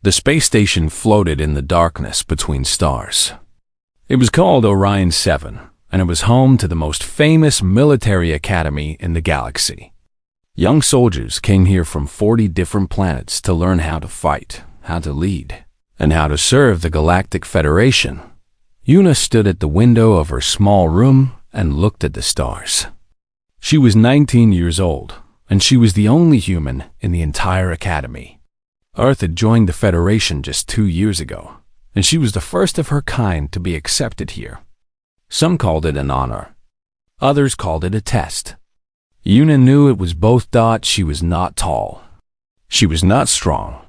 The space station floated in the darkness between stars. It was called Orion 7, and it was home to the most famous military academy in the galaxy. Young soldiers came here from 40 different planets to learn how to fight, how to lead, and how to serve the Galactic Federation. Yuna stood at the window of her small room and looked at the stars. She was 19 years old, and she was the only human in the entire academy. Earth had joined the Federation just 2 years ago, and she was the first of her kind to be accepted here. Some called it an honor. Others called it a test. Yuna knew it was both. She was not tall. She was not strong.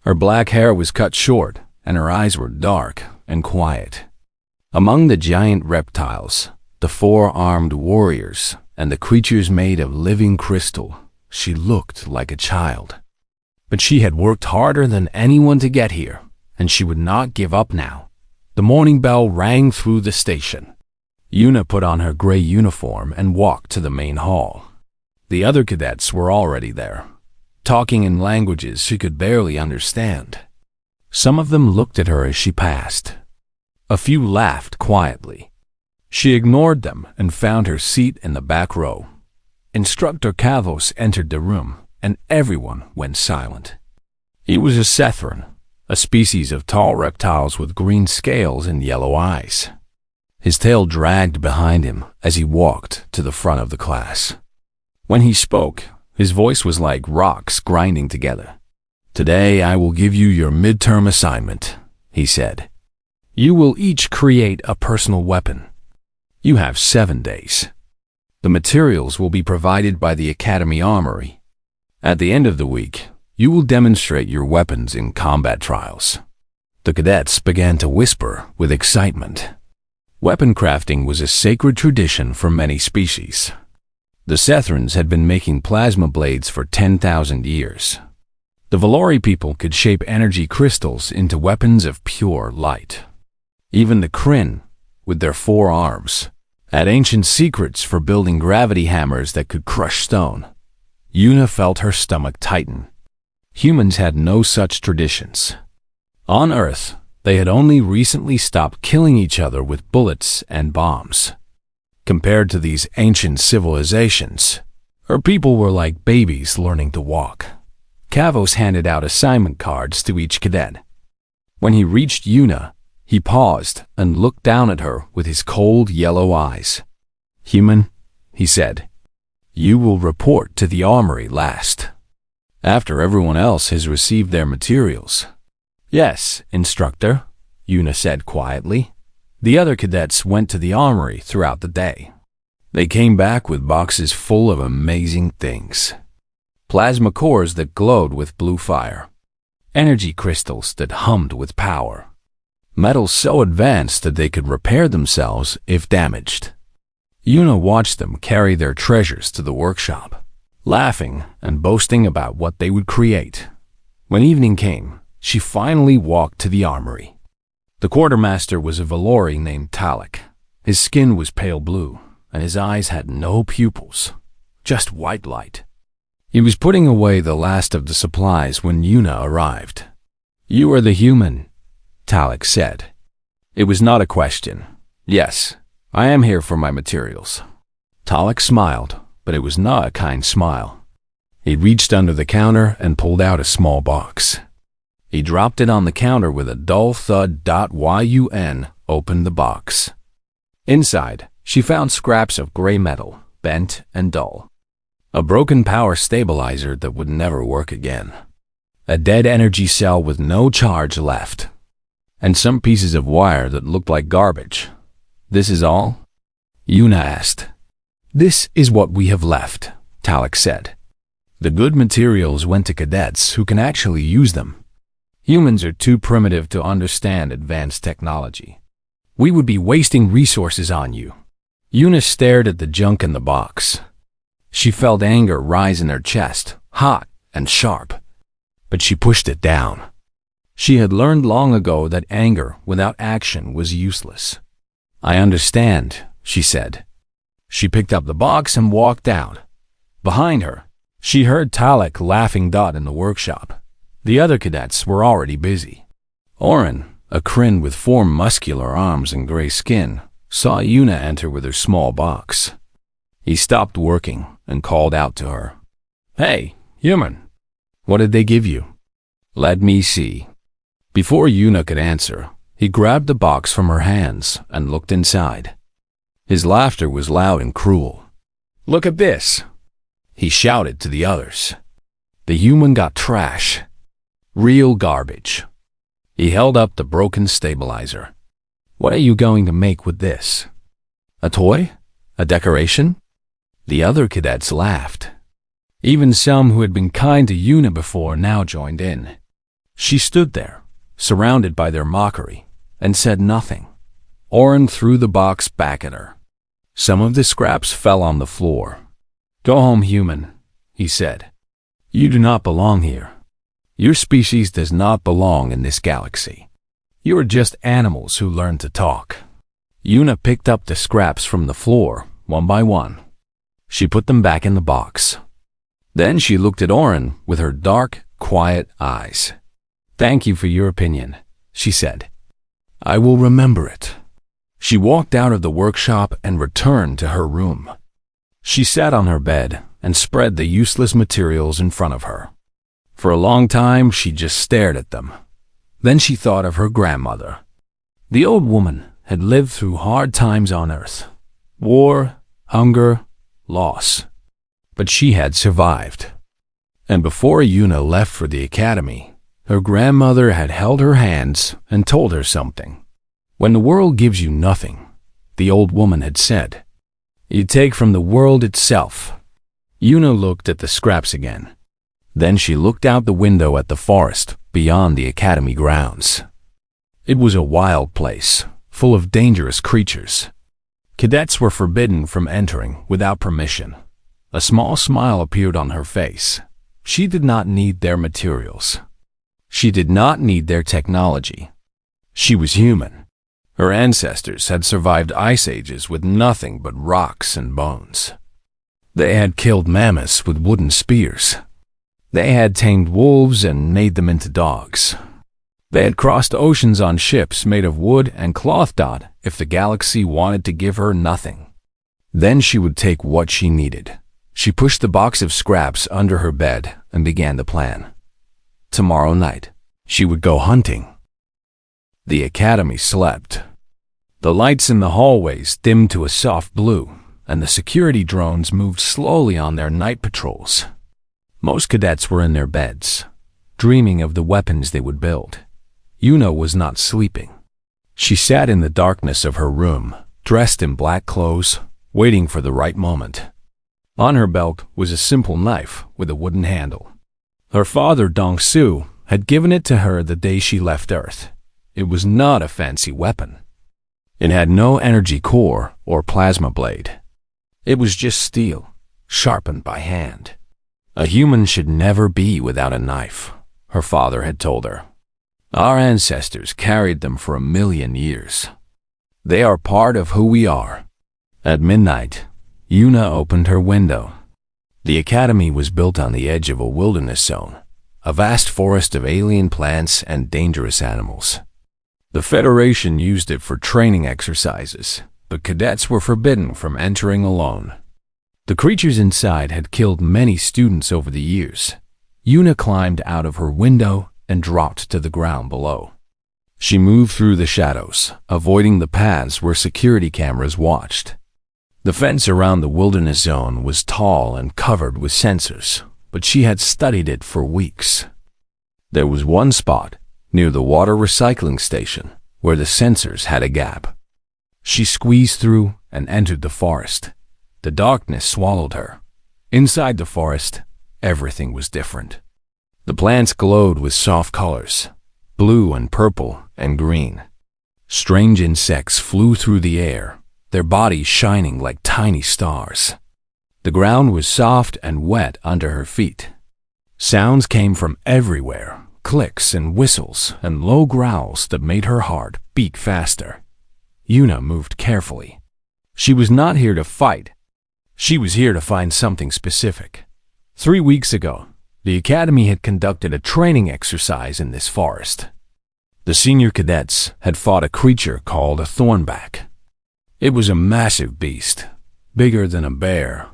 Her black hair was cut short, and her eyes were dark and quiet. Among the giant reptiles, the four-armed warriors, and the creatures made of living crystal, she looked like a child. But she had worked harder than anyone to get here, and she would not give up now. The morning bell rang through the station. Yuna put on her gray uniform and walked to the main hall. The other cadets were already there, talking in languages she could barely understand. Some of them looked at her as she passed. A few laughed quietly. She ignored them and found her seat in the back row. Instructor Kavos entered the room, and everyone went silent. He was a Sethran, a species of tall reptiles with green scales and yellow eyes. His tail dragged behind him as he walked to the front of the class. When he spoke, his voice was like rocks grinding together. "Today I will give you your midterm assignment," he said. "You will each create a personal weapon. You have 7 days. The materials will be provided by the Academy Armory. At the end of the week, you will demonstrate your weapons in combat trials." The cadets began to whisper with excitement. Weapon crafting was a sacred tradition for many species. The Sethrans had been making plasma blades for 10,000 years. The Valori people could shape energy crystals into weapons of pure light. Even the Kryn, with their 4 arms, had ancient secrets for building gravity hammers that could crush stone. Yuna felt her stomach tighten. Humans had no such traditions. On Earth, they had only recently stopped killing each other with bullets and bombs. Compared to these ancient civilizations, her people were like babies learning to walk. Kavos handed out assignment cards to each cadet. When he reached Yuna, he paused and looked down at her with his cold yellow eyes. "Human," he said, "you will report to the armory last, after everyone else has received their materials." "Yes, instructor," Yuna said quietly. The other cadets went to the armory throughout the day. They came back with boxes full of amazing things. Plasma cores that glowed with blue fire. Energy crystals that hummed with power. Metals so advanced that they could repair themselves if damaged. Yuna watched them carry their treasures to the workshop, laughing and boasting about what they would create. When evening came, she finally walked to the armory. The quartermaster was a Valori named Talek. His skin was pale blue, and his eyes had no pupils, just white light. He was putting away the last of the supplies when Yuna arrived. "You are the human," Talek said. It was not a question. "Yes, I am here for my materials." Talek smiled, but it was not a kind smile. He reached under the counter and pulled out a small box. He dropped it on the counter with a dull thud. Yun opened the box. Inside, she found scraps of gray metal, bent and dull. A broken power stabilizer that would never work again. A dead energy cell with no charge left. And some pieces of wire that looked like garbage. "This is all?" Yuna asked. "This is what we have left," Talek said. "The good materials went to cadets who can actually use them. Humans are too primitive to understand advanced technology. We would be wasting resources on you." Yuna stared at the junk in the box. She felt anger rise in her chest, hot and sharp. But she pushed it down. She had learned long ago that anger without action was useless. "I understand," she said. She picked up the box and walked out. Behind her, she heard Talek laughing in the workshop. The other cadets were already busy. Oren, a Kryn with 4 muscular arms and gray skin, saw Yuna enter with her small box. He stopped working and called out to her. "Hey, human, what did they give you?" "Let me see." Before Yuna could answer, he grabbed the box from her hands and looked inside. His laughter was loud and cruel. "Look at this," he shouted to the others. The human got trash. Real garbage. He held up the broken stabilizer. "What are you going to make with this? A toy? A decoration?" The other cadets laughed. Even some who had been kind to Yuna before now joined in. She stood there, surrounded by their mockery, and said nothing. Oren threw the box back at her. Some of the scraps fell on the floor. "Go home, human," he said. "You do not belong here. Your species does not belong in this galaxy. You are just animals who learn to talk." Yuna picked up the scraps from the floor, one by one. She put them back in the box. Then she looked at Oren with her dark, quiet eyes. "Thank you for your opinion," she said. "I will remember it." She walked out of the workshop and returned to her room. She sat on her bed and spread the useless materials in front of her. For a long time, she just stared at them. Then she thought of her grandmother. The old woman had lived through hard times on Earth. War, hunger, loss. But she had survived. And before Yuna left for the academy, her grandmother had held her hands and told her something. "When the world gives you nothing," the old woman had said, "you take from the world itself." Yuna looked at the scraps again. Then she looked out the window at the forest beyond the academy grounds. It was a wild place, full of dangerous creatures. Cadets were forbidden from entering without permission. A small smile appeared on her face. She did not need their materials. She did not need their technology. She was human. Her ancestors had survived ice ages with nothing but rocks and bones. They had killed mammoths with wooden spears. They had tamed wolves and made them into dogs. They had crossed oceans on ships made of wood and cloth if the galaxy wanted to give her nothing. Then she would take what she needed. She pushed the box of scraps under her bed and began the plan. Tomorrow night, she would go hunting. The academy slept. The lights in the hallways dimmed to a soft blue, and the security drones moved slowly on their night patrols. Most cadets were in their beds, dreaming of the weapons they would build. Yuna was not sleeping. She sat in the darkness of her room, dressed in black clothes, waiting for the right moment. On her belt was a simple knife with a wooden handle. Her father, Dong-Su, had given it to her the day she left Earth. It was not a fancy weapon. It had no energy core or plasma blade. It was just steel, sharpened by hand. A human should never be without a knife, her father had told her. Our ancestors carried them for 1,000,000 years. They are part of who we are. At midnight, Yuna opened her window. The academy was built on the edge of a wilderness zone, a vast forest of alien plants and dangerous animals. The Federation used it for training exercises, but cadets were forbidden from entering alone. The creatures inside had killed many students over the years. Yuna climbed out of her window and dropped to the ground below. She moved through the shadows, avoiding the paths where security cameras watched. The fence around the wilderness zone was tall and covered with sensors, but she had studied it for weeks. There was one spot, near the water recycling station, where the sensors had a gap. She squeezed through and entered the forest. The darkness swallowed her. Inside the forest, everything was different. The plants glowed with soft colors, blue and purple and green. Strange insects flew through the air, their bodies shining like tiny stars. The ground was soft and wet under her feet. Sounds came from everywhere, clicks and whistles and low growls that made her heart beat faster. Yuna moved carefully. She was not here to fight. She was here to find something specific. 3 weeks ago, The academy had conducted a training exercise in this forest. The senior cadets had fought a creature called a thornback. It was a massive beast, bigger than a bear,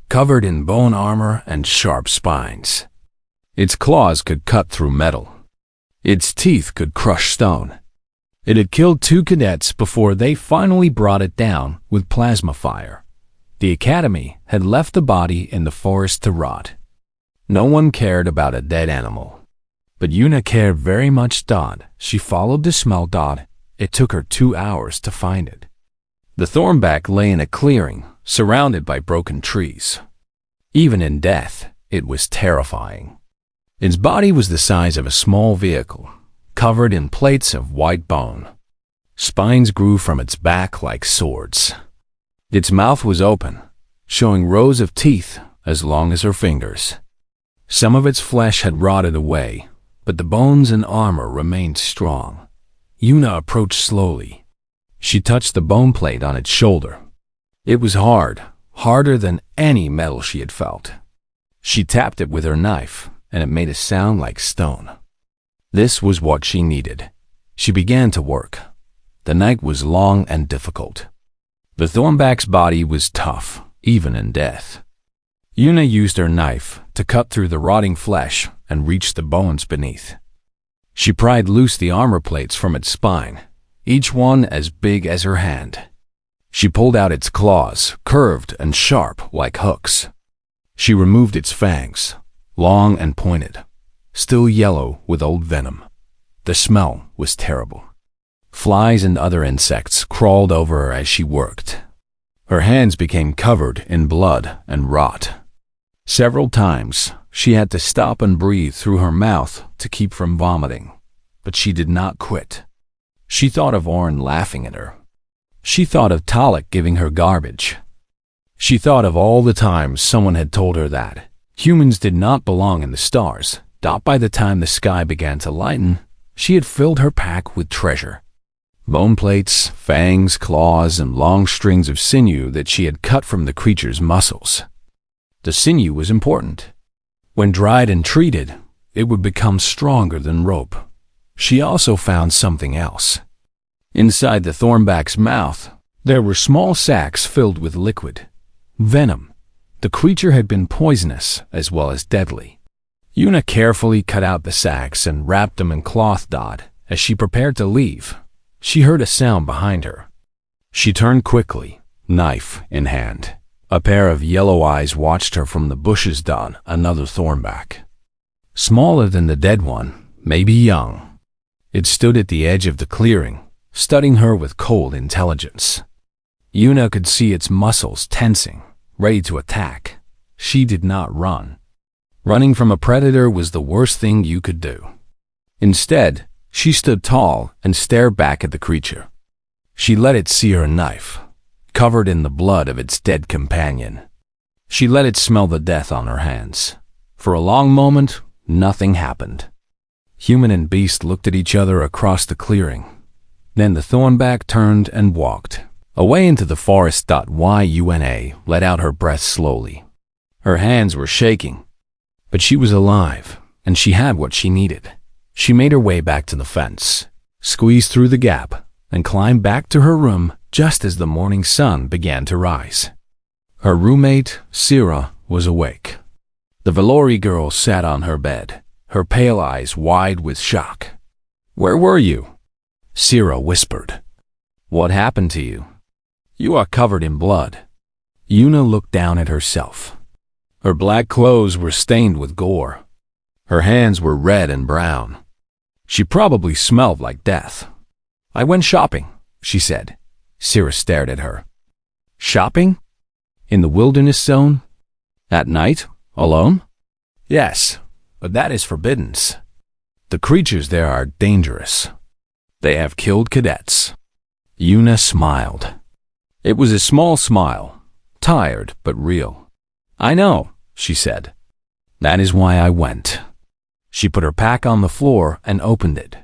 covered in bone armor and sharp spines. Its claws could cut through metal. Its teeth could crush stone. It had killed 2 cadets before they finally brought it down with plasma fire. The academy had left the body in the forest to rot. No one cared about a dead animal. But Yuna cared very much. She followed the smell. It took her 2 hours to find it. The thornback lay in a clearing, surrounded by broken trees. Even in death, it was terrifying. Its body was the size of a small vehicle, covered in plates of white bone. Spines grew from its back like swords. Its mouth was open, showing rows of teeth as long as her fingers. Some of its flesh had rotted away, but the bones and armor remained strong. Yuna approached slowly. She touched the bone plate on its shoulder. It was hard, harder than any metal she had felt. She tapped it with her knife, and it made a sound like stone. This was what she needed. She began to work. The night was long and difficult. The thornback's body was tough, even in death. Yuna used her knife to cut through the rotting flesh and reach the bones beneath. She pried loose the armor plates from its spine, each one as big as her hand. She pulled out its claws, curved and sharp like hooks. She removed its fangs, long and pointed, still yellow with old venom. The smell was terrible. Flies and other insects crawled over her as she worked. Her hands became covered in blood and rot. Several times, she had to stop and breathe through her mouth to keep from vomiting, but she did not quit. She thought of Oren laughing at her. She thought of Talek giving her garbage. She thought of all the times someone had told her that humans did not belong in the stars. By the time the sky began to lighten, she had filled her pack with treasure. Bone plates, fangs, claws, and long strings of sinew that she had cut from the creature's muscles. The sinew was important. When dried and treated, it would become stronger than rope. She also found something else. Inside the thornback's mouth, there were small sacs filled with liquid. Venom. The creature had been poisonous as well as deadly. Yuna carefully cut out the sacs and wrapped them in cloth. As she prepared to leave, she heard a sound behind her. She turned quickly, knife in hand. A pair of yellow eyes watched her from the bushes. Another thornback. Smaller than the dead one, maybe young. It stood at the edge of the clearing, studying her with cold intelligence. Yuna could see its muscles tensing, ready to attack. She did not run. Running from a predator was the worst thing you could do. Instead, she stood tall and stared back at the creature. She let it see her knife, covered in the blood of its dead companion. She let it smell the death on her hands. For a long moment, nothing happened. Human and beast looked at each other across the clearing. Then the thornback turned and walked away into the forest. Yuna let out her breath slowly. Her hands were shaking, but she was alive, and she had what she needed. She made her way back to the fence, squeezed through the gap, and climbed back to her room just as the morning sun began to rise. Her roommate, Sira, was awake. The Valori girl sat on her bed, her pale eyes wide with shock. "Where were you?" Sira whispered. "What happened to you? You are covered in blood." Yuna looked down at herself. Her black clothes were stained with gore. Her hands were red and brown. She probably smelled like death. "I went shopping," she said. Sira stared at her. "Shopping? In the wilderness zone? At night? Alone?" "Yes, but that is forbidden. The creatures there are dangerous. They have killed cadets." Yuna smiled. It was a small smile, tired but real. "I know," she said. "That is why I went." She put her pack on the floor and opened it.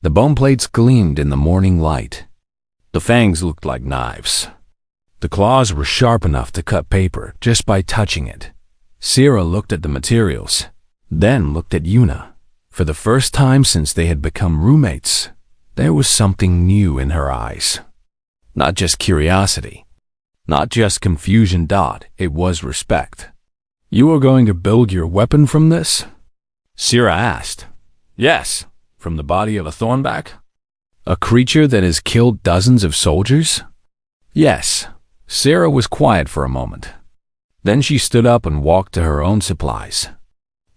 The bone plates gleamed in the morning light. The fangs looked like knives. The claws were sharp enough to cut paper just by touching it. Sira looked at the materials. then looked at Yuna. For the first time since they had become roommates, there was something new in her eyes. Not just curiosity, not just confusion. It was respect. "You are going to build your weapon from this?" Sira asked. "Yes, from the body of a thornback? A creature that has killed dozens of soldiers?" "Yes." Sira was quiet for a moment. Then she stood up and walked to her own supplies.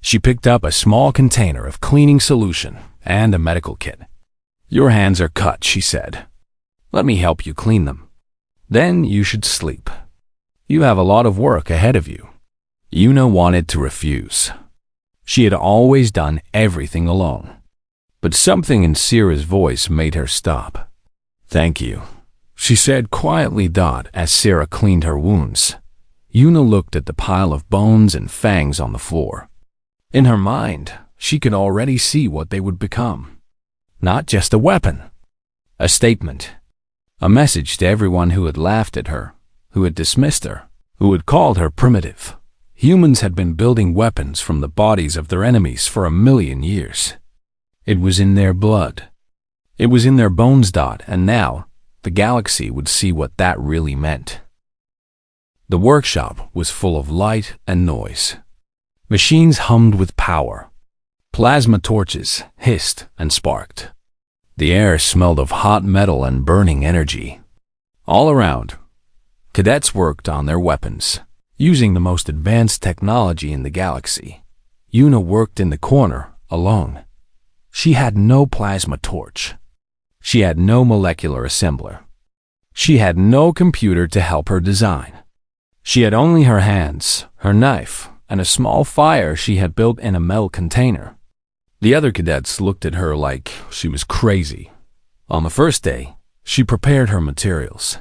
She picked up a small container of cleaning solution and a medical kit. "Your hands are cut," she said. "Let me help you clean them. Then you should sleep. You have a lot of work ahead of you." Yuna wanted to refuse. She had always done everything alone. But something in Sira's voice made her stop. "Thank you," she said quietly. As Sira cleaned her wounds, Yuna looked at the pile of bones and fangs on the floor. In her mind, she could already see what they would become. Not just a weapon. A statement. A message to everyone who had laughed at her, who had dismissed her, who had called her primitive. Humans had been building weapons from the bodies of their enemies for 1,000,000 years. It was in their blood. It was in their bones. And now, the galaxy would see what that really meant. The workshop was full of light and noise. Machines hummed with power. Plasma torches hissed and sparked. The air smelled of hot metal and burning energy. All around, cadets worked on their weapons, using the most advanced technology in the galaxy. Yuna worked in the corner, alone. She had no plasma torch. She had no molecular assembler. She had no computer to help her design. She had only her hands, her knife, and a small fire she had built in a metal container. The other cadets looked at her like she was crazy. On the first day, she prepared her materials.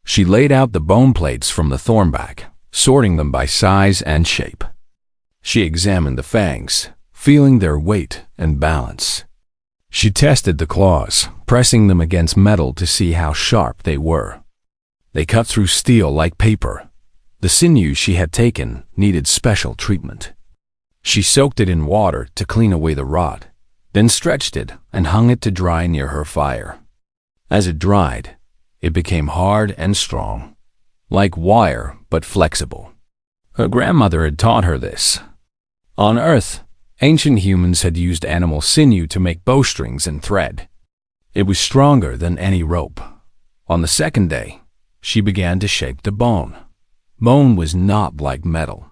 She laid out the bone plates from the thornback, sorting them by size and shape. She examined the fangs, feeling their weight and balance. She tested the claws, pressing them against metal to see how sharp they were. They cut through steel like paper. The sinew she had taken needed special treatment. She soaked it in water to clean away the rot, then stretched it and hung it to dry near her fire. As it dried, it became hard and strong, like wire but flexible. Her grandmother had taught her this. On Earth, ancient humans had used animal sinew to make bowstrings and thread. It was stronger than any rope. On the second day, she began to shape the bone. Bone was not like metal.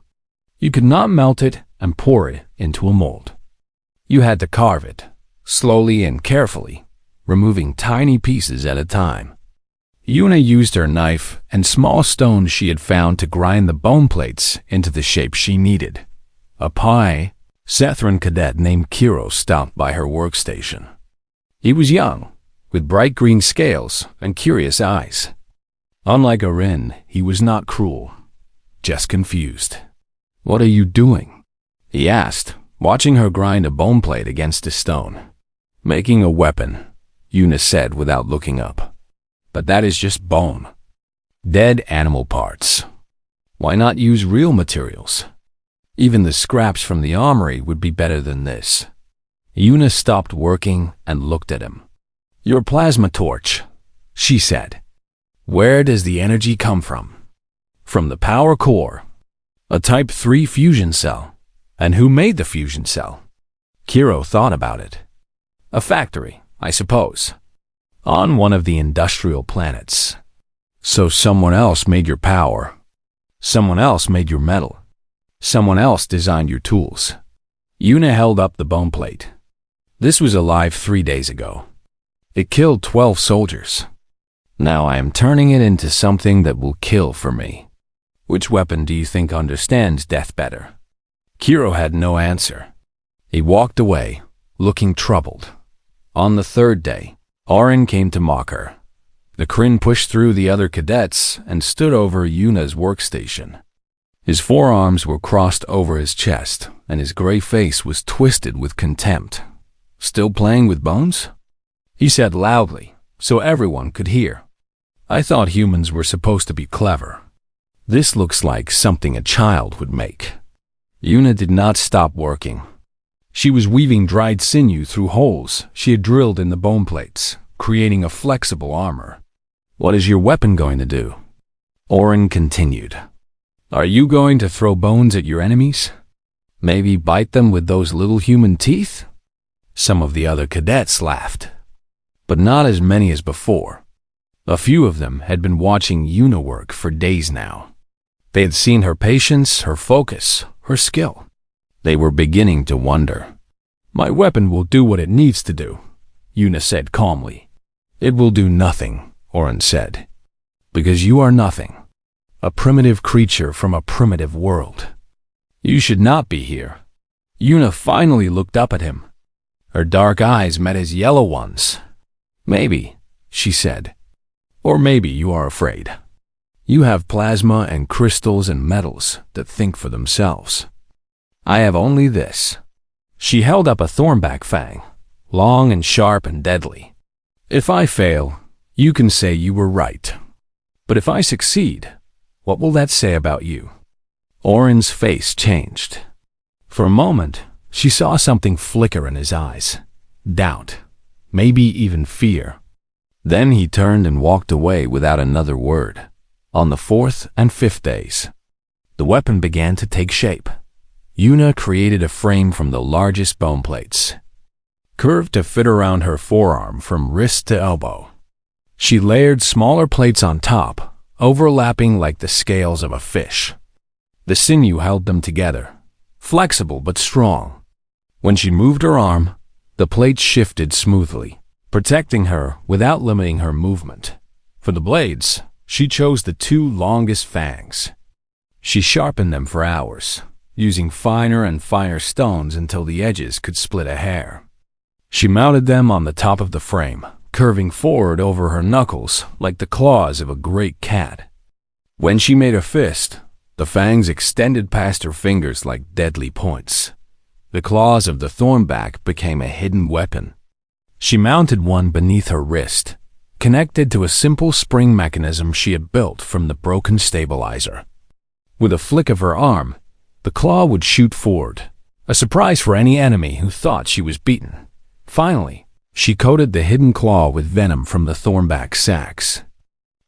You could not melt it and pour it into a mold. You had to carve it, slowly and carefully, removing tiny pieces at a time. Yuna used her knife and small stones she had found to grind the bone plates into the shape she needed. A Sethran cadet named Kiro stopped by her workstation. He was young, with bright green scales and curious eyes. Unlike Arin, he was not cruel, just confused. "What are you doing?" he asked, watching her grind a bone plate against a stone. "Making a weapon," Yuna said without looking up. "But that is just bone. Dead animal parts. Why not use real materials? Even the scraps from the armory would be better than this." Yuna stopped working and looked at him. "Your plasma torch," she said. "Where does the energy come from?" "From the power core. A Type 3 fusion cell. And who made the fusion cell?" Kiro thought about it. "A factory, I suppose. On one of the industrial planets. So someone else made your power. Someone else made your metal. Someone else designed your tools." Yuna held up the bone plate. "This was alive 3 days ago. It killed 12 soldiers. Now I am turning it into something that will kill for me. Which weapon do you think understands death better?" Kiro had no answer. He walked away, looking troubled. On the third day, Arin came to mock her. The Kryn pushed through the other cadets and stood over Yuna's workstation. His forearms were crossed over his chest, and his gray face was twisted with contempt. "Still playing with bones?" he said loudly, so everyone could hear. "I thought humans were supposed to be clever. This looks like something a child would make." Yuna did not stop working. She was weaving dried sinew through holes she had drilled in the bone plates, creating a flexible armor. "What is your weapon going to do?" Orin continued. "Are you going to throw bones at your enemies? Maybe bite them with those little human teeth?" Some of the other cadets laughed, but not as many as before. A few of them had been watching Yuna work for days now. They had seen her patience, her focus, her skill. They were beginning to wonder. "My weapon will do what it needs to do," Yuna said calmly. "It will do nothing," Orin said, "because you are nothing. A primitive creature from a primitive world. You should not be here." Yuna finally looked up at him. Her dark eyes met his yellow ones. "Maybe," she said. "Or maybe you are afraid. You have plasma and crystals and metals that think for themselves. I have only this." She held up a thornback fang, long and sharp and deadly. "If I fail, you can say you were right. But if I succeed, what will that say about you?" Orin's face changed. For a moment, she saw something flicker in his eyes. Doubt, maybe even fear. Then he turned and walked away without another word. On the 4th and 5th days, the weapon began to take shape. Yuna created a frame from the largest bone plates, curved to fit around her forearm from wrist to elbow. She layered smaller plates on top, overlapping like the scales of a fish. The sinew held them together, flexible but strong. When she moved her arm, the plates shifted smoothly, protecting her without limiting her movement. For the blades, she chose the 2 longest fangs. She sharpened them for hours, using finer and finer stones until the edges could split a hair. She mounted them on the top of the frame, curving forward over her knuckles like the claws of a great cat. When she made a fist, the fangs extended past her fingers like deadly points. The claws of the thornback became a hidden weapon. She mounted one beneath her wrist, connected to a simple spring mechanism she had built from the broken stabilizer. With a flick of her arm, the claw would shoot forward, a surprise for any enemy who thought she was beaten. Finally, she coated the hidden claw with venom from the thornback sacs.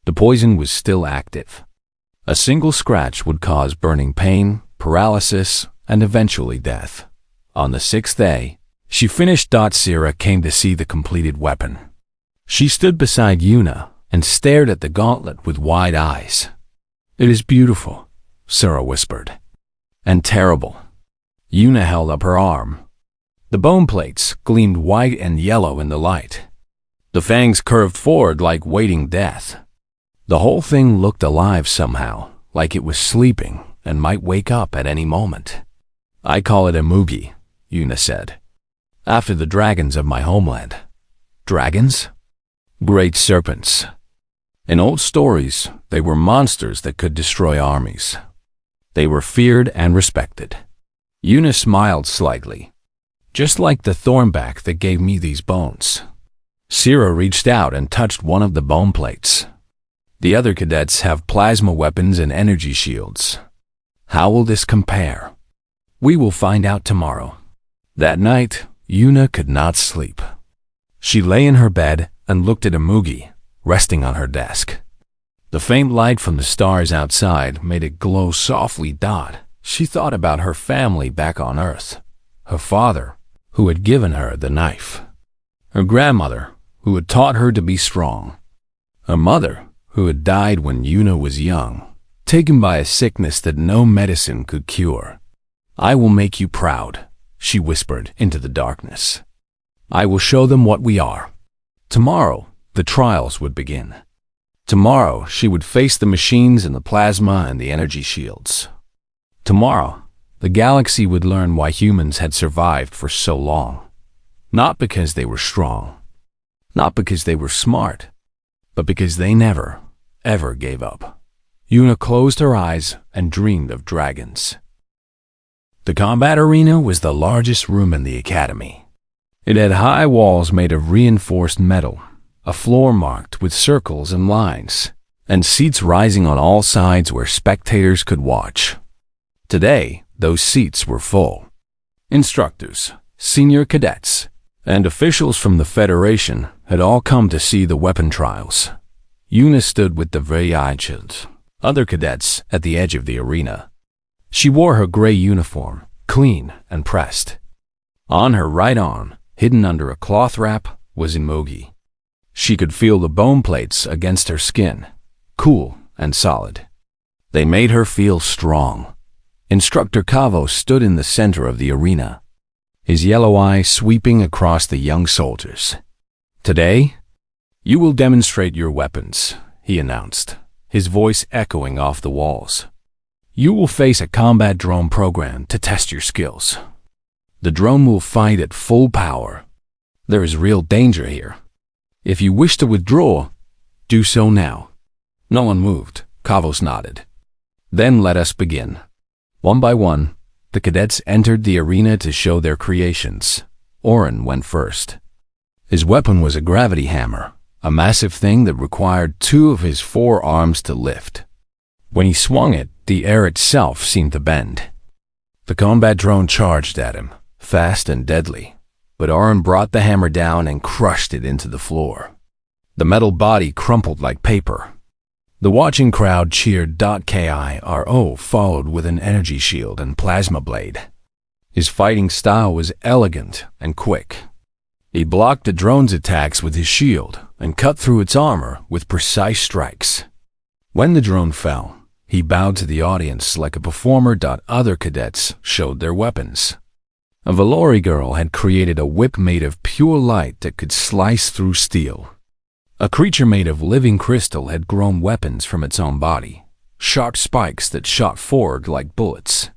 The poison was still active. A single scratch would cause burning pain, paralysis, and eventually death. On the 6th day, she finished. Sira came to see the completed weapon. She stood beside Yuna and stared at the gauntlet with wide eyes. "It is beautiful," Sira whispered. "And terrible." Yuna held up her arm. The bone plates gleamed white and yellow in the light. The fangs curved forward like waiting death. The whole thing looked alive somehow, like it was sleeping and might wake up at any moment. "I call it a Mugi," Yuna said. "After the dragons of my homeland." "Dragons?" "Great serpents. In old stories, they were monsters that could destroy armies. They were feared and respected." Yuna smiled slightly. "Just like the thornback that gave me these bones." Sira reached out and touched one of the bone plates. "The other cadets have plasma weapons and energy shields. How will this compare?" "We will find out tomorrow." That night, Yuna could not sleep. She lay in her bed and looked at a Mugi, resting on her desk. The faint light from the stars outside made it glow softly. She thought about her family back on Earth. Her father, who had given her the knife. Her grandmother, who had taught her to be strong. Her mother, who had died when Yuna was young, taken by a sickness that no medicine could cure. "I will make you proud," she whispered into the darkness. "I will show them what we are." Tomorrow, the trials would begin. Tomorrow, she would face the machines and the plasma and the energy shields. Tomorrow, the galaxy would learn why humans had survived for so long. Not because they were strong, not because they were smart, but because they never, ever gave up. Yuna closed her eyes and dreamed of dragons. The combat arena was the largest room in the academy. It had high walls made of reinforced metal, a floor marked with circles and lines, and seats rising on all sides where spectators could watch. Today, those seats were full. Instructors, senior cadets, and officials from the Federation had all come to see the weapon trials. Una stood with the Vyachild, other cadets, at the edge of the arena. She wore her gray uniform, clean and pressed. On her right arm, hidden under a cloth wrap, was Imogi. She could feel the bone plates against her skin, cool and solid. They made her feel strong. Instructor Kavo stood in the center of the arena, his yellow eye sweeping across the young soldiers. "Today, you will demonstrate your weapons," he announced, his voice echoing off the walls. "You will face a combat drone program to test your skills. The drone will fight at full power. There is real danger here. If you wish to withdraw, do so now." No one moved. Kavos nodded. "Then let us begin." One by one, the cadets entered the arena to show their creations. Oren went first. His weapon was a gravity hammer, a massive thing that required 2 of his 4 arms to lift. When he swung it, the air itself seemed to bend. The combat drone charged at him, fast and deadly, but Oren brought the hammer down and crushed it into the floor. The metal body crumpled like paper. The watching crowd cheered. Kiro followed with an energy shield and plasma blade. His fighting style was elegant and quick. He blocked the drone's attacks with his shield and cut through its armor with precise strikes. When the drone fell, he bowed to the audience like a performer. Other cadets showed their weapons. A Valori girl had created a whip made of pure light that could slice through steel. A creature made of living crystal had grown weapons from its own body, sharp spikes that shot forward like bullets.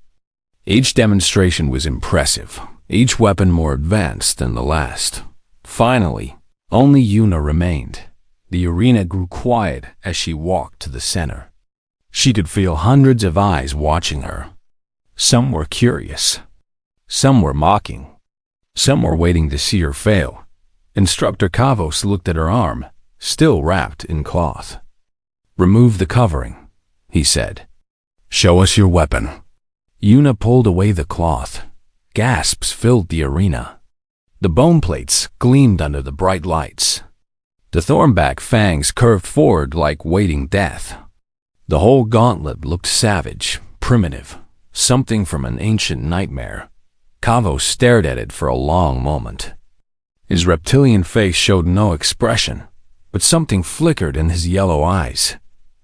Each demonstration was impressive, each weapon more advanced than the last. Finally, only Una remained. The arena grew quiet as she walked to the center. She could feel hundreds of eyes watching her. Some were curious. Some were mocking. Some were waiting to see her fail. Instructor Kavos looked at her arm, still wrapped in cloth. "Remove the covering," he said. "Show us your weapon." Una pulled away the cloth. Gasps filled the arena. The bone plates gleamed under the bright lights. The thornback fangs curved forward like waiting death. The whole gauntlet looked savage, primitive, something from an ancient nightmare. Kavo stared at it for a long moment. His reptilian face showed no expression, but something flickered in his yellow eyes.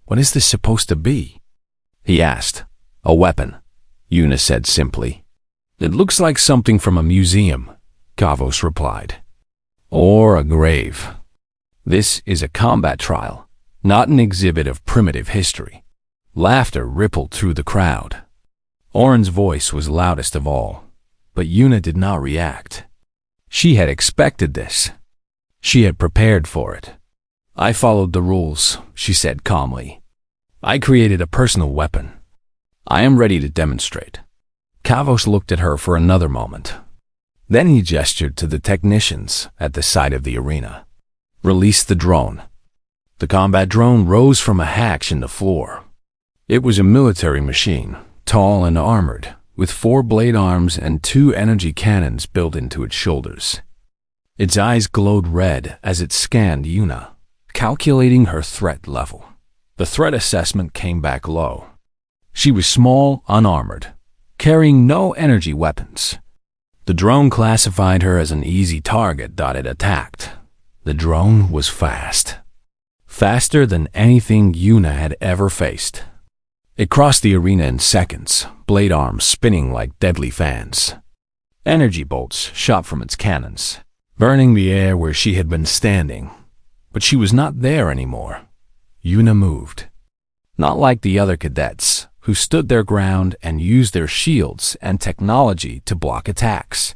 "What is this supposed to be?" he asked. "A weapon," Una said simply. "It looks like something from a museum," Kavos replied. "Or a grave. This is a combat trial, not an exhibit of primitive history." Laughter rippled through the crowd. Oren's voice was loudest of all, but Una did not react. She had expected this. She had prepared for it. "I followed the rules," she said calmly. "I created a personal weapon. I am ready to demonstrate." Kavos looked at her for another moment. Then he gestured to the technicians at the side of the arena. "Release the drone." The combat drone rose from a hatch in the floor. It was a military machine, tall and armored, with 4 blade arms and 2 energy cannons built into its shoulders. Its eyes glowed red as it scanned Una, calculating her threat level. The threat assessment came back low. She was small, unarmored, carrying no energy weapons. The drone classified her as an easy target. It attacked. The drone was fast. Faster than anything Una had ever faced. It crossed the arena in seconds, blade arms spinning like deadly fans. Energy bolts shot from its cannons, burning the air where she had been standing. But she was not there anymore. Una moved. Not like the other cadets, who stood their ground and used their shields and technology to block attacks.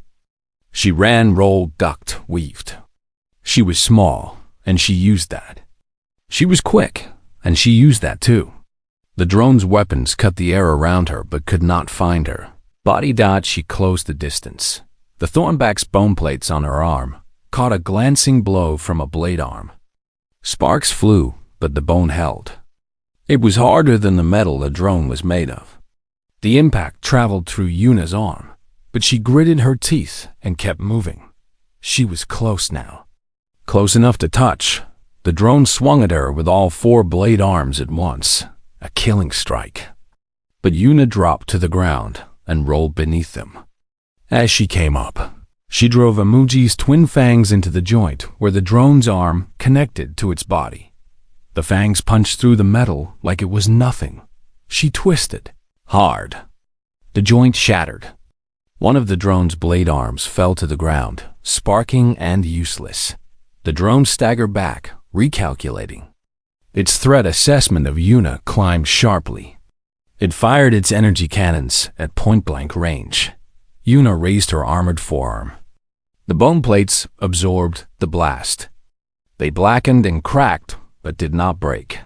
She ran, rolled, ducked, weaved. She was small, and she used that. She was quick, and she used that too. The drone's weapons cut the air around her but could not find her. Body dot, she closed the distance. The thornback's bone plates on her arm caught a glancing blow from a blade arm. Sparks flew, but the bone held. It was harder than the metal the drone was made of. The impact traveled through Yuna's arm, but she gritted her teeth and kept moving. She was close now. Close enough to touch. The drone swung at her with all 4 blade arms at once, a killing strike. But Yuna dropped to the ground and rolled beneath them. As she came up, she drove Imuji's twin fangs into the joint where the drone's arm connected to its body. The fangs punched through the metal like it was nothing. She twisted hard. The joint shattered. One of the drone's blade arms fell to the ground, sparking and useless. The drone staggered back, recalculating. Its threat assessment of Yuna climbed sharply. It fired its energy cannons at point-blank range. Yuna raised her armored forearm. The bone plates absorbed the blast. They blackened and cracked, but did not break.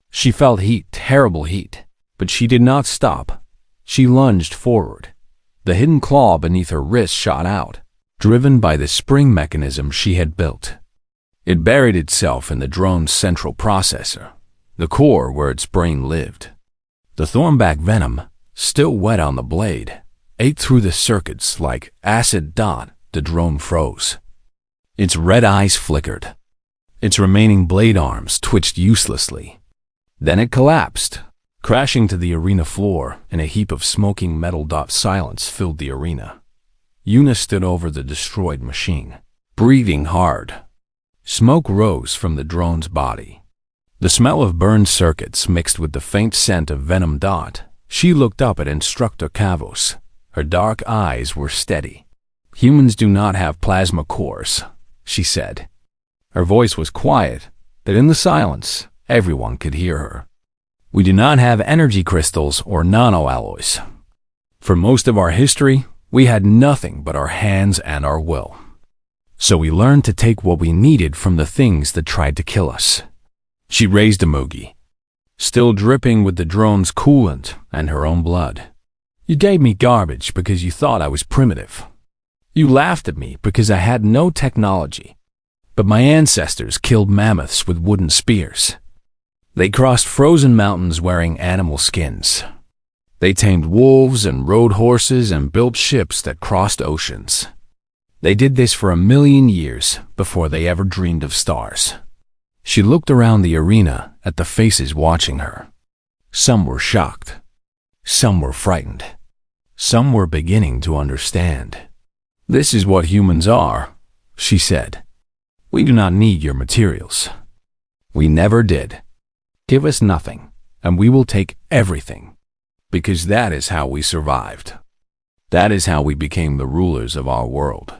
She felt heat, terrible heat, but she did not stop. She lunged forward. The hidden claw beneath her wrist shot out, driven by the spring mechanism she had built. It buried itself in the drone's central processor, the core where its brain lived. The thornback venom, still wet on the blade, ate through the circuits like acid. The drone froze. Its red eyes flickered. Its remaining blade arms twitched uselessly. Then it collapsed, crashing to the arena floor in a heap of smoking metal. Silence filled the arena. Yuna stood over the destroyed machine, breathing hard. Smoke rose from the drone's body. The smell of burned circuits mixed with the faint scent of venom. She looked up at Instructor Kavos. Her dark eyes were steady. "Humans do not have plasma cores," she said. Her voice was quiet, but in the silence, everyone could hear her. "We do not have energy crystals or nanoalloys. For most of our history, we had nothing but our hands and our will. So we learned to take what we needed from the things that tried to kill us." She raised Imugi, still dripping with the drone's coolant and her own blood. "You gave me garbage because you thought I was primitive. You laughed at me because I had no technology. But my ancestors killed mammoths with wooden spears. They crossed frozen mountains wearing animal skins. They tamed wolves and rode horses and built ships that crossed oceans. They did this for 1,000,000 years before they ever dreamed of stars." She looked around the arena at the faces watching her. Some were shocked. Some were frightened. Some were beginning to understand. "This is what humans are," she said. "We do not need your materials. We never did. Give us nothing, and we will take everything. Because that is how we survived. That is how we became the rulers of our world.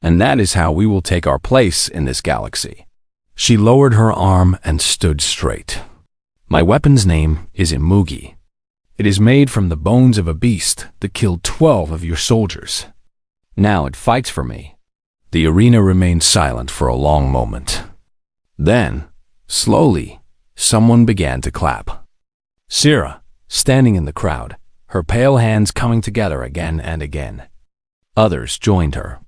And that is how we will take our place in this galaxy." She lowered her arm and stood straight. "My weapon's name is Imugi. It is made from the bones of a beast that killed 12 of your soldiers. Now it fights for me." The arena remained silent for a long moment. Then, slowly, someone began to clap. Syrah, standing in the crowd, her pale hands coming together again and again. Others joined her.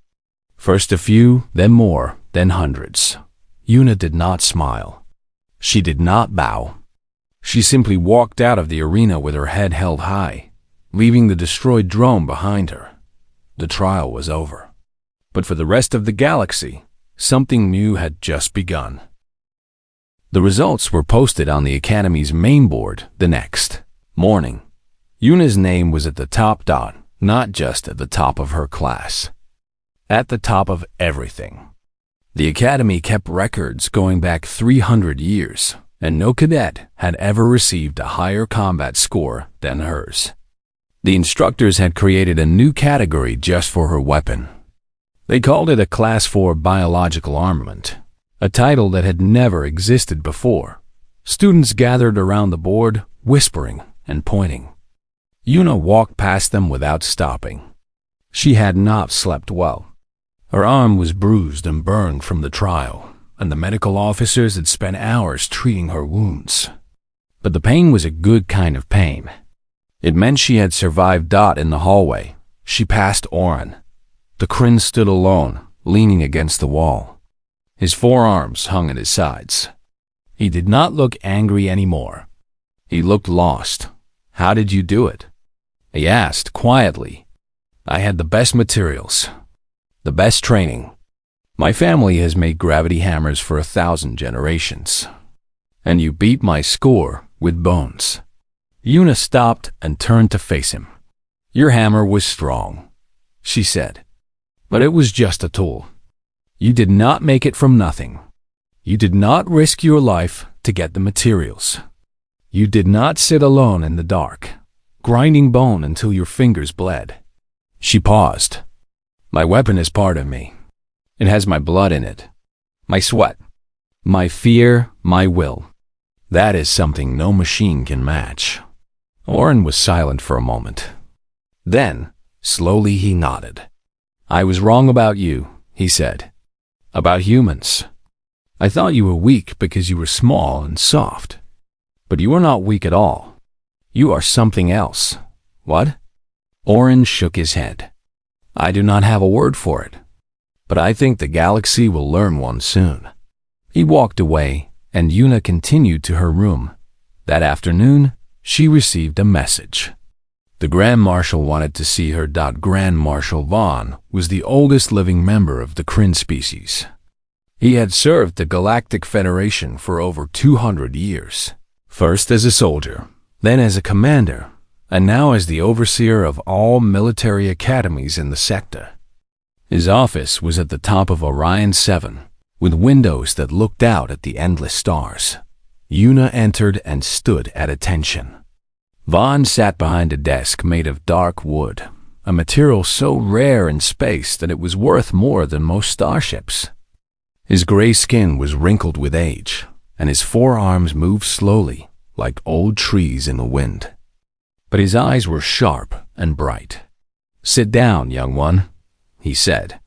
First a few, then more, then hundreds. Yuna did not smile. She did not bow. She simply walked out of the arena with her head held high, leaving the destroyed drone behind her. The trial was over. But for the rest of the galaxy, something new had just begun. The results were posted on the Academy's main board the next morning. Yuna's name was at the top. Not just at the top of her class. At the top of everything. The Academy kept records going back 300 years, and no cadet had ever received a higher combat score than hers. The instructors had created a new category just for her weapon. They called it a Class 4 biological armament, a title that had never existed before. Students gathered around the board, whispering and pointing. Yuna walked past them without stopping. She had not slept well. Her arm was bruised and burned from the trial, and the medical officers had spent hours treating her wounds. But the pain was a good kind of pain. It meant she had survived. In the hallway, she passed Oren. The Kryn stood alone, leaning against the wall. His forearms hung at his sides. He did not look angry anymore. He looked lost. "How did you do it?" He asked quietly. I had the best materials, the best training. My family has made gravity hammers for 1,000 generations. And you beat my score with bones. Yuna stopped and turned to face him. Your hammer was strong, she said. But it was just a tool. You did not make it from nothing. You did not risk your life to get the materials. You did not sit alone in the dark, grinding bone until your fingers bled. She paused. My weapon is part of me. It has my blood in it, my sweat, my fear, my will. That is something no machine can match. Oren was silent for a moment. Then, slowly he nodded. I was wrong about you, he said. About humans. I thought you were weak because you were small and soft. But you are not weak at all. You are something else. What? Oren shook his head. I do not have a word for it. But I think the galaxy will learn one soon. He walked away, and Yuna continued to her room. That afternoon, she received a message. The Grand Marshal wanted to see her. Grand Marshal Vaughn was the oldest living member of the Kryn species. He had served the Galactic Federation for over 200 years, first as a soldier, then as a commander, and now as the overseer of all military academies in the sector. His office was at the top of Orion 7, with windows that looked out at the endless stars. Yuna entered and stood at attention. Vaughn sat behind a desk made of dark wood, a material so rare in space that it was worth more than most starships. His gray skin was wrinkled with age, and his forearms moved slowly, like old trees in the wind. But his eyes were sharp and bright. Sit down, young one, he said.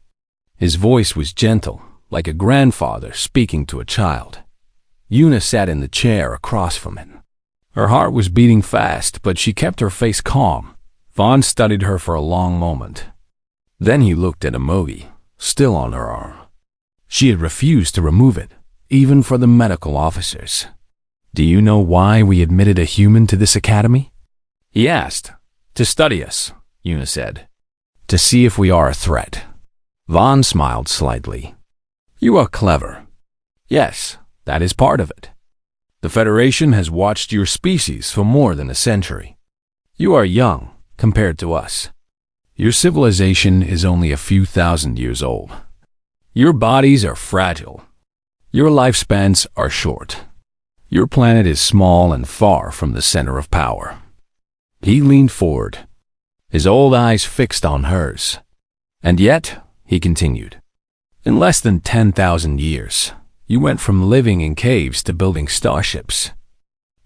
His voice was gentle, like a grandfather speaking to a child. Yuna sat in the chair across from him. Her heart was beating fast, but she kept her face calm. Vaughn studied her for a long moment. Then he looked at Emogi, still on her arm. She had refused to remove it, even for the medical officers. Do you know why we admitted a human to this academy? He asked. To study us, Yuna said. To see if we are a threat. Vaughn smiled slightly. You are clever. Yes, that is part of it. The Federation has watched your species for more than a century. You are young compared to us. Your civilization is only a few thousand years old. Your bodies are fragile. Your lifespans are short. Your planet is small and far from the center of power. He leaned forward, his old eyes fixed on hers. And yet, he continued, in less than 10,000 years, you went from living in caves to building starships.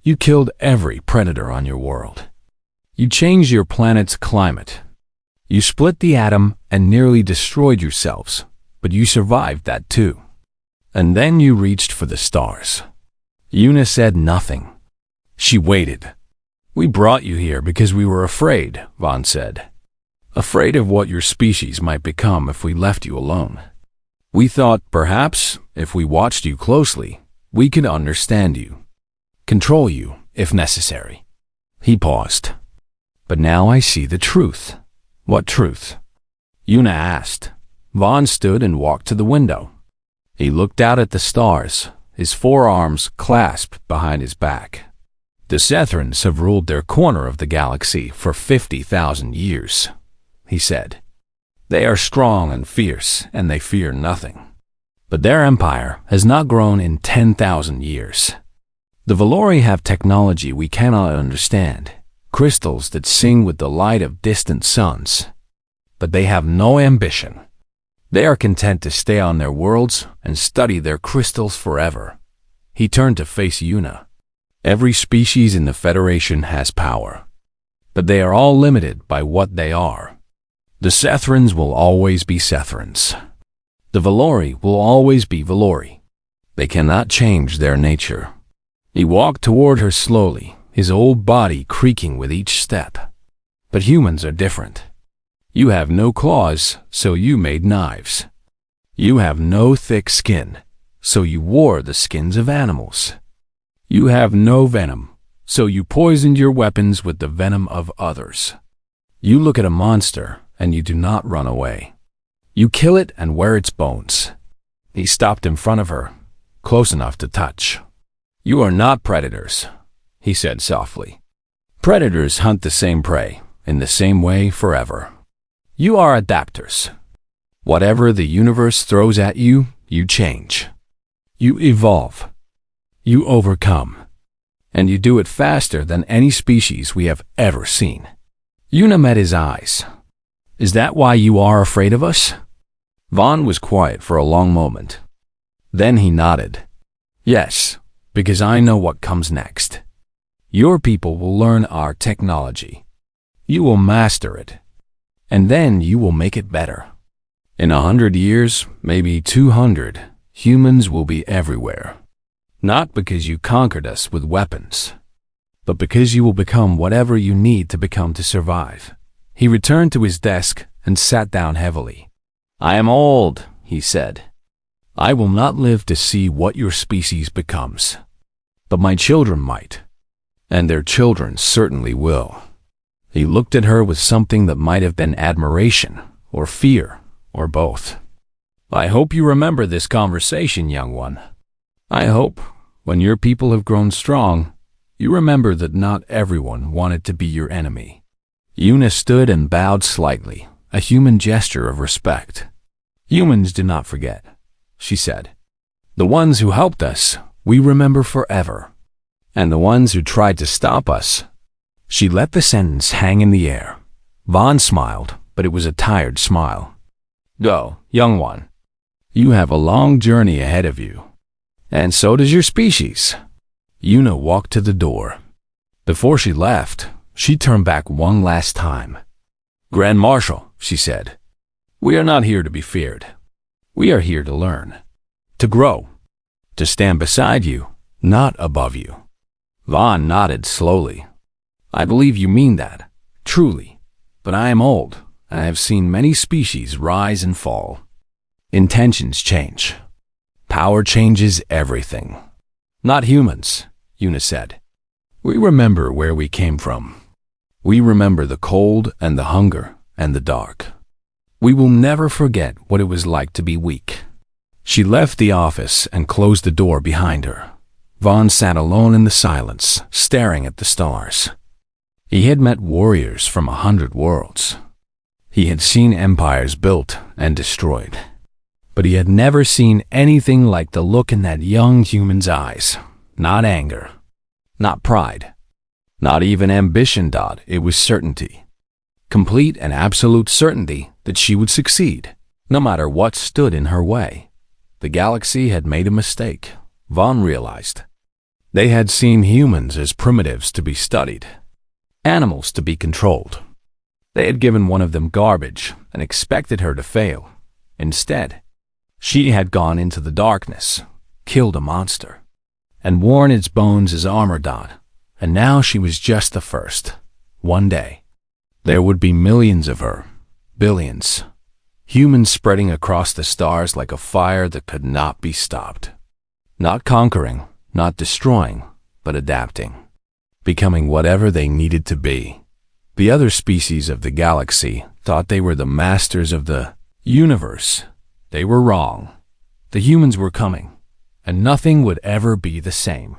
You killed every predator on your world. You changed your planet's climate. You split the atom and nearly destroyed yourselves, but you survived that too. And then you reached for the stars. Yuna said nothing. She waited. We brought you here because we were afraid, Vaughn said. Afraid of what your species might become if we left you alone. We thought, perhaps, if we watched you closely, we could understand you. Control you, if necessary. He paused. But now I see the truth. What truth? Yuna asked. Vaughn stood and walked to the window. He looked out at the stars, his forearms clasped behind his back. The Sethrans have ruled their corner of the galaxy for 50,000 years, he said. They are strong and fierce, and they fear nothing. But their empire has not grown in 10,000 years. The Valori have technology we cannot understand, crystals that sing with the light of distant suns. But they have no ambition. They are content to stay on their worlds and study their crystals forever. He turned to face Yuna. Every species in the Federation has power, but they are all limited by what they are. The Sethrans will always be Sethrans. The Valori will always be Valori. They cannot change their nature. He walked toward her slowly, his old body creaking with each step. But humans are different. You have no claws, so you made knives. You have no thick skin, so you wore the skins of animals. You have no venom, so you poisoned your weapons with the venom of others. You look at a monster and you do not run away. You kill it and wear its bones. He stopped in front of her, close enough to touch. You are not predators, he said softly. Predators hunt the same prey, in the same way forever. You are adapters. Whatever the universe throws at you, you change. You evolve. You overcome. And you do it faster than any species we have ever seen. Yuna met his eyes. Is that why you are afraid of us? Vaughn was quiet for a long moment. Then he nodded. Yes, because I know what comes next. Your people will learn our technology. You will master it. And then you will make it better. In 100 years, maybe 200, humans will be everywhere. Not because you conquered us with weapons, but because you will become whatever you need to become to survive. He returned to his desk and sat down heavily. I am old, he said. I will not live to see what your species becomes. But my children might. And their children certainly will. He looked at her with something that might have been admiration, or fear, or both. I hope you remember this conversation, young one. I hope, when your people have grown strong, you remember that not everyone wanted to be your enemy. Yuna stood and bowed slightly, a human gesture of respect. Humans do not forget, she said. The ones who helped us, we remember forever. And the ones who tried to stop us. She let the sentence hang in the air. Vaughn smiled, but it was a tired smile. Go, young one. You have a long journey ahead of you. And so does your species. Yuna walked to the door. Before she left, she turned back one last time. Grand Marshal, she said, we are not here to be feared. We are here to learn, to grow, to stand beside you, not above you. Vaughn nodded slowly. I believe you mean that, truly, but I am old, and I have seen many species rise and fall. Intentions change. Power changes everything. Not humans, Yuna said. We remember where we came from. We remember the cold and the hunger and the dark. We will never forget what it was like to be weak. She left the office and closed the door behind her. Vaughn sat alone in the silence, staring at the stars. He had met warriors from 100 worlds. He had seen empires built and destroyed. But he had never seen anything like the look in that young human's eyes. Not anger, not pride, not even ambition. It was certainty. Complete and absolute certainty that she would succeed, no matter what stood in her way. The galaxy had made a mistake, Vaughn realized. They had seen humans as primitives to be studied, animals to be controlled. They had given one of them garbage and expected her to fail. Instead, she had gone into the darkness, killed a monster, and worn its bones as armor. And now she was just the first. One day, there would be millions of her, billions, humans spreading across the stars like a fire that could not be stopped. Not conquering, not destroying, but adapting, becoming whatever they needed to be. The other species of the galaxy thought they were the masters of the universe. They were wrong. The humans were coming, and nothing would ever be the same.